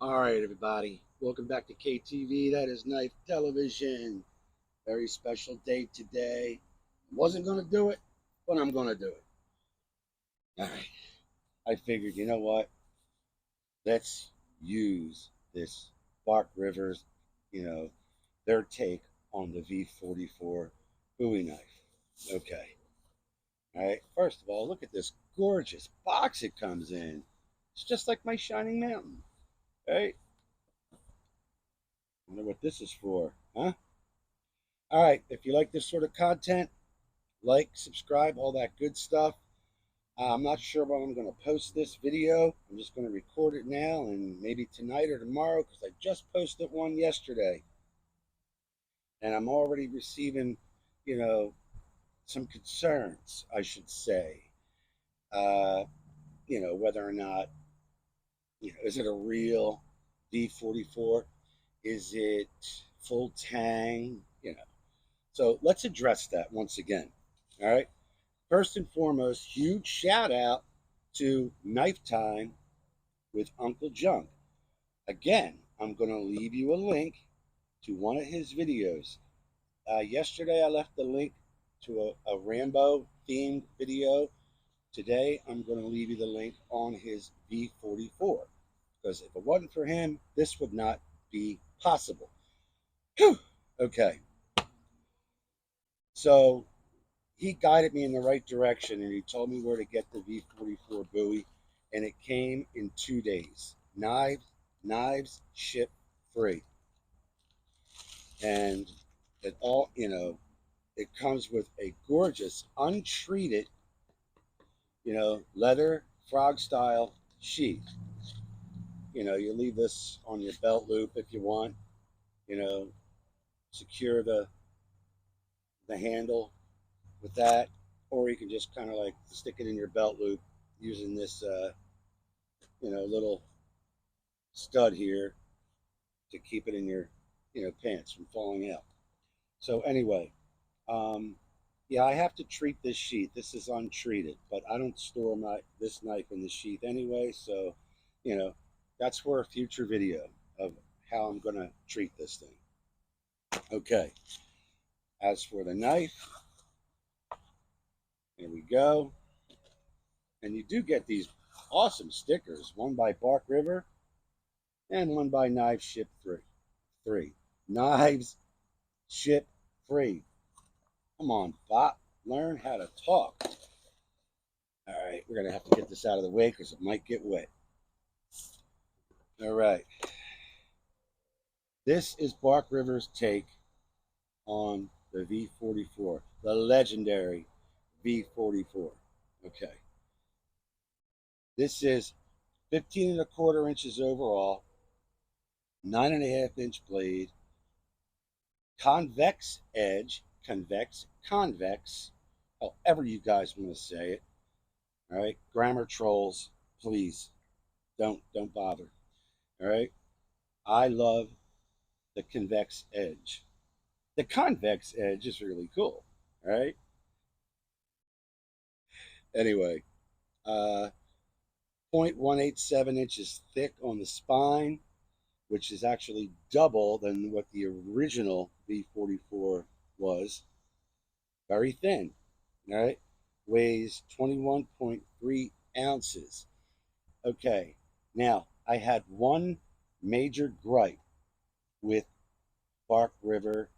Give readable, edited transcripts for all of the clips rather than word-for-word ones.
All right, everybody. Welcome back to KTV. That is Knife Television. Very special day today. Wasn't going to do it, but I'm going to do it. All right. I figured, you know what? Let's use this Bark Rivers, their take on the V44 Bowie knife. Okay. All right. First of all, look at this gorgeous box it comes in. It's just like my Shining Mountain. Right? Wonder what this is for, huh? All right, if you like this sort of content, like, subscribe, all that good stuff. I'm not sure when I'm going to post this video. I'm just going to record it now and maybe tonight or tomorrow because I just posted one yesterday. And I'm already receiving, you know, some concerns, I should say. Uh, whether or not, is it a real V44? Is it full tang? So let's address that once again. All right. First and foremost, huge shout out to Knife Time with Uncle Junk. Again, I'm going to leave you a link to one of his videos. Yesterday, I left the link to a Rambo themed video. Today, I'm going to leave you the link on his V44 because if it wasn't for him, this would not be possible. Whew. Okay. So he guided me in the right direction and he told me where to get the V44 Bowie, and it came in 2 days. Knives ship free. And it comes with a gorgeous, untreated, leather frog style sheath. You leave this on your belt loop if you want, you know, secure the handle with that, or you can just kind of like stick it in your belt loop using this, little stud here to keep it in your, pants from falling out. So anyway, yeah, I have to treat this sheath. This is untreated, but I don't store this knife in the sheath anyway. So, you know, that's for a future video of how I'm gonna treat this thing. Okay. As for the knife, here we go. And you do get these awesome stickers, one by Bark River and one by Knives Ship Free. Knives Ship Free. Come on, Bot. Learn how to talk. All right, we're going to have to get this out of the way because it might get wet. All right. This is Bark River's take on the V44, the legendary V44. Okay. This is 15 and a quarter inches overall, 9.5-inch blade, convex edge, convex, however you guys want to say it. All right, grammar trolls, please don't bother. All right, I love the convex edge. The convex edge is really cool. All right. Anyway, 0.187 inches thick on the spine, which is actually double than what the original V44 was. Very thin. All right. Weighs 21.3 ounces. Okay. Now, I had one major gripe with Bark River,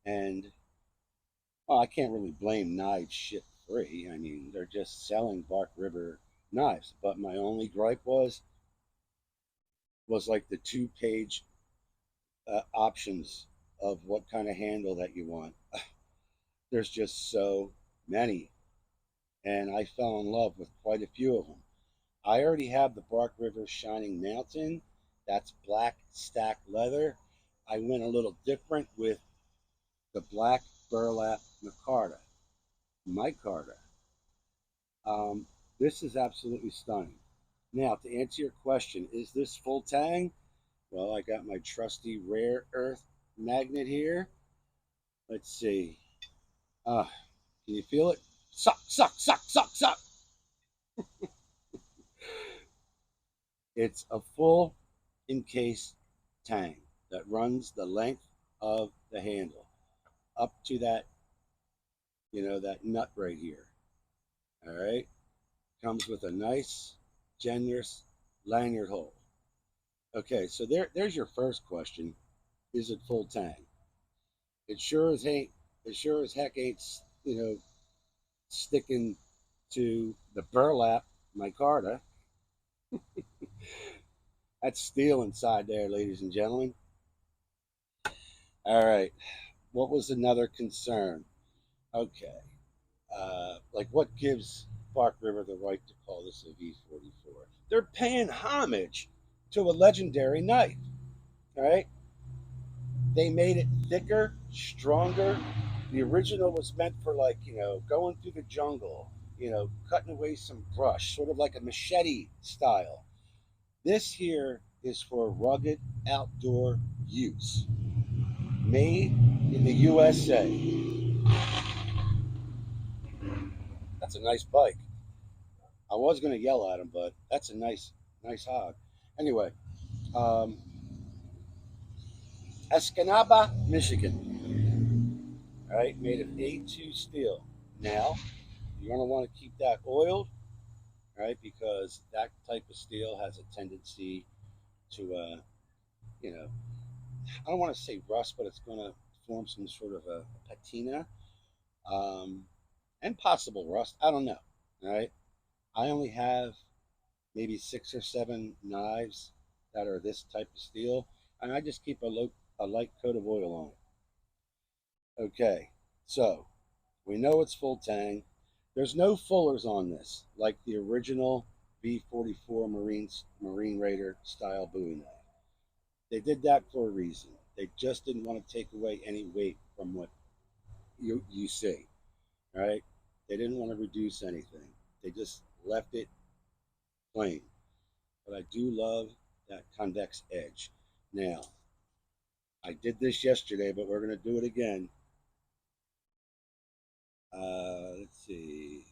and well, I can't really blame Knives Ship Free. I mean, they're just selling Bark River knives. But my only gripe was like the two-page options of what kind of handle that you want. There's just so many, and I fell in love with quite a few of them. I already have the Bark River Shining Mountain. That's black stack leather. I went a little different with the black burlap micarta. This is absolutely stunning. Now, to answer your question, is this full tang? Well, I got my trusty rare earth magnet here. Let's see. Can you feel it? Suck, suck, suck, suck, suck. It's a full encased tang that runs the length of the handle up to that, that nut right here. All right. Comes with a nice, generous lanyard hole. Okay, so there's your first question. Is it full tang? It sure as ain't. It sure as heck ain't. Sticking to the burlap micarta. That's steel inside there, ladies and gentlemen. All right. What was another concern? Okay. Like what gives Park River the right to call this a V-44? They're paying homage to a legendary knife. All right. They made it thicker, stronger. The original was meant for like, going through the jungle, cutting away some brush, sort of like a machete style. This here is for rugged outdoor use. Made in the USA. That's a nice bike. I was going to yell at him, but that's a nice hog. Anyway, um, Escanaba, Michigan. All right, made of A2 steel. Now, you're going to want to keep that oiled, right? Because that type of steel has a tendency to, you know, I don't want to say rust, but it's going to form some sort of a patina, um, and possible rust. I don't know. All right. I only have maybe 6 or 7 knives that are this type of steel, and I just keep a light coat of oil on it. Okay. So we know it's full tang. There's no fullers on this, like the original V44 Marine Raider style Bowie knife. They did that for a reason. They just didn't want to take away any weight from what you see, right? They didn't want to reduce anything. They just left it plain. But I do love that convex edge. Now, I did this yesterday, but we're going to do it again. Let's see.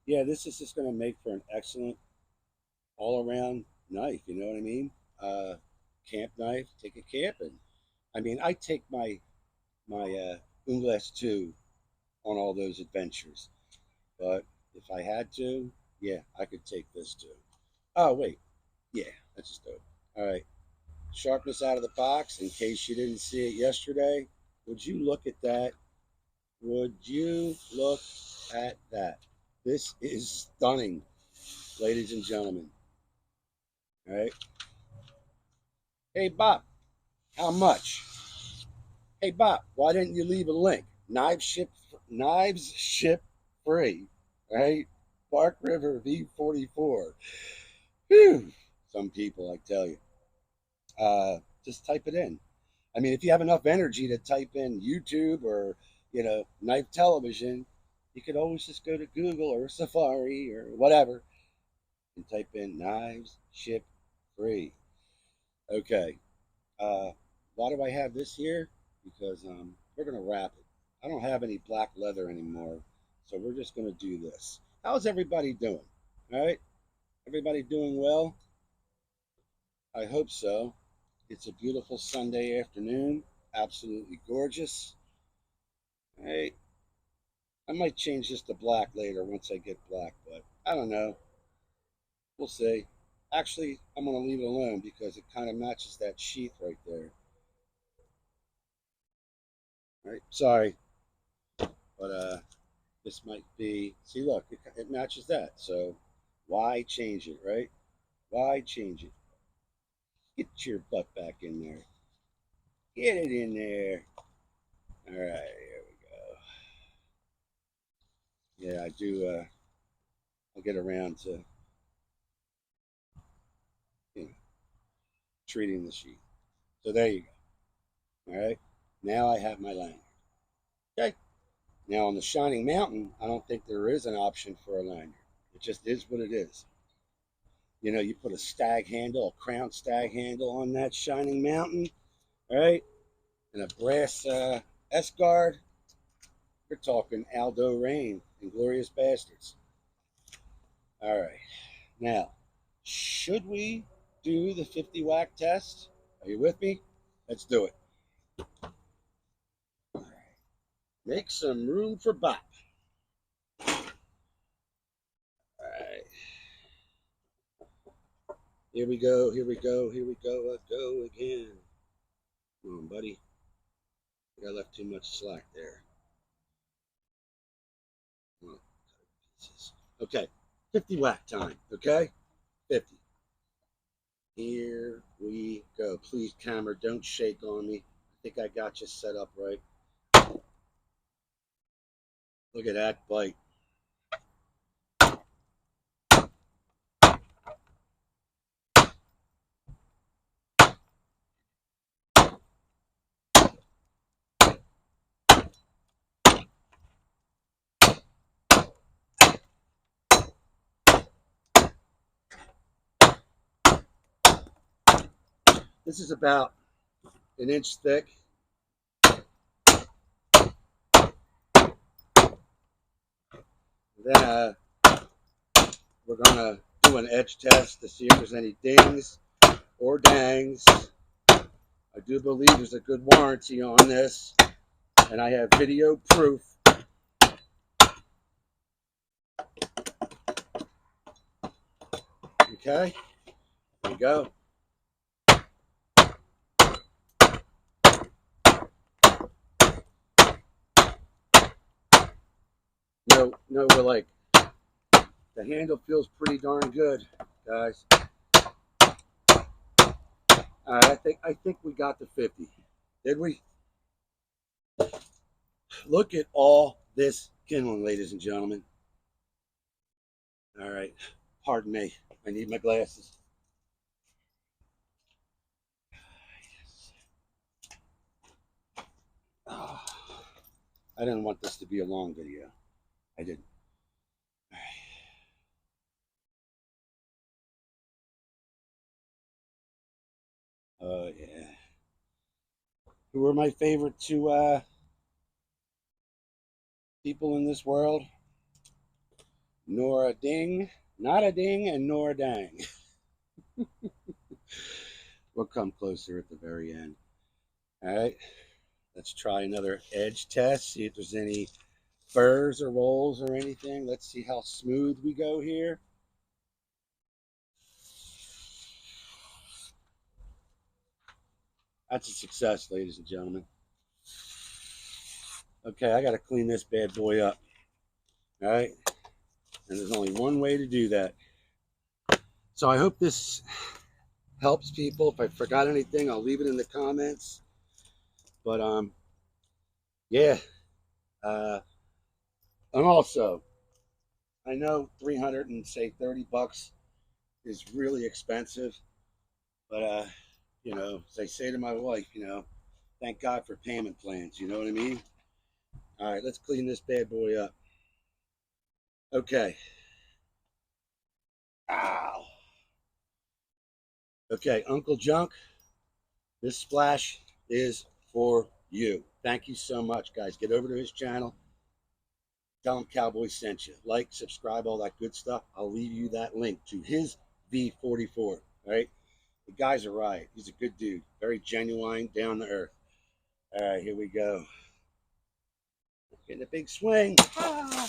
Yeah, this is just going to make for an excellent all-around knife. You know what I mean? Uh, Camp knife. Take it camping. I mean, I take my Ungles 2 on all those adventures. But if I had to, yeah, I could take this too. Oh, wait. Yeah, that's just dope. All right. Sharpness out of the box, in case you didn't see it yesterday. Would you look at that? Would you look at that? This is stunning, ladies and gentlemen. All right. Hey, Bob, how much? Hey, Bob, why didn't you leave a link? Knives ship free, right? Park River V44. Whew. Some people, I tell you. Just type it in. I mean, if you have enough energy to type in YouTube or, knife television, you could always just go to Google or Safari or whatever and type in knives ship free. Okay. Why do I have this here? Because we're going to wrap it. I don't have any black leather anymore, so we're just going to do this. How's everybody doing? All right? Everybody doing well? I hope so. It's a beautiful Sunday afternoon. Absolutely gorgeous. All right. I might change this to black later once I get black, but I don't know. We'll see. Actually, I'm going to leave it alone because it kind of matches that sheath right there. All right. Sorry, but this might be. See, look, it matches that. So why change it, right? Why change it? Get your butt back in there. Get it in there. All right. Here we go. Yeah, I do. I'll get around to you know, treating the sheet. So there you go. All right. Now I have my lanyard. Okay. Now on the Shining Mountain, I don't think there is an option for a lanyard. It just is what it is. You put a stag handle, a crown stag handle on that Shining Mountain, all right, and a brass S guard. You're talking Aldo Rain and Glorious Bastards. All right. Now, should we? do the 50 whack test. Are you with me? Let's do it. All right. Make some room for Bob. All right. Here we go. Here we go. Here we go. Let's go again. Come on, buddy. I think I left too much slack there. Oh, pieces. Okay. 50 whack time. Okay? 50. Here we go. Please, camera, don't shake on me. I think I got you set up right. Look at that bite. This is about an inch thick. Then we're going to do an edge test to see if there's any dings or dangs. I do believe there's a good warranty on this, and I have video proof. Okay, there you go. No, we're like, the handle feels pretty darn good, guys. All right, I think we got the 50. Did we? Look at all this kindling, ladies and gentlemen. All right, pardon me. I need my glasses. Oh, I didn't want this to be a long video. I didn't. All right. Oh, yeah. Who are my favorite two people in this world? Nor a ding, not a ding, and nor a dang. We'll come closer at the very end. All right, let's try another edge test, see if there's any burrs or rolls or anything. Let's see how smooth we go here. That's a success, ladies and gentlemen. Okay, I got to clean this bad boy up. All right, and there's only one way to do that. So I hope this helps people. If I forgot anything, I'll leave it in the comments. But yeah. And also, I know 300 and say $30 is really expensive, but you know, as I say to my wife, you know, thank God for payment plans. You know what I mean? All right, let's clean this bad boy up. Okay. Ow. Okay, Uncle Junk, this splash is for you. Thank you so much, guys. Get over to his channel. Tell him Cowboy sent you. Like, subscribe, all that good stuff. I'll leave you that link to his V44. All right? The guy's a riot. He's a good dude. Very genuine, down to earth. All right, here we go. Getting a big swing. Ah.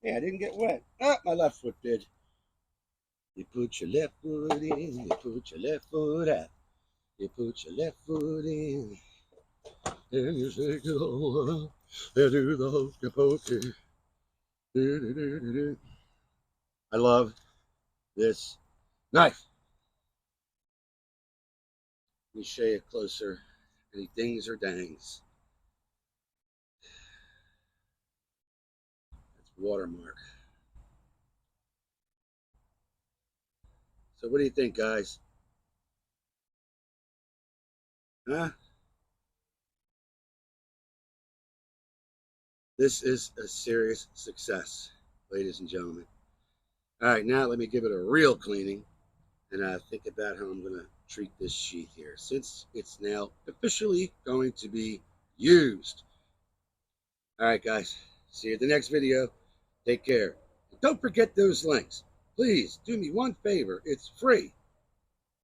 Yeah, I didn't get wet. Ah, my left foot did. You put your left foot in. You put your left foot out. You put your left foot in. And you shake it all up. And do the hokey pokey. I love this knife. Let me show you closer. Any dings or dangs. That's watermark. So what do you think, guys? Huh? This is a serious success, ladies and gentlemen. All right, now let me give it a real cleaning and think about how I'm going to treat this sheath here, since it's now officially going to be used. All right, guys. See you at the next video. Take care. And don't forget those links. Please do me one favor. It's free.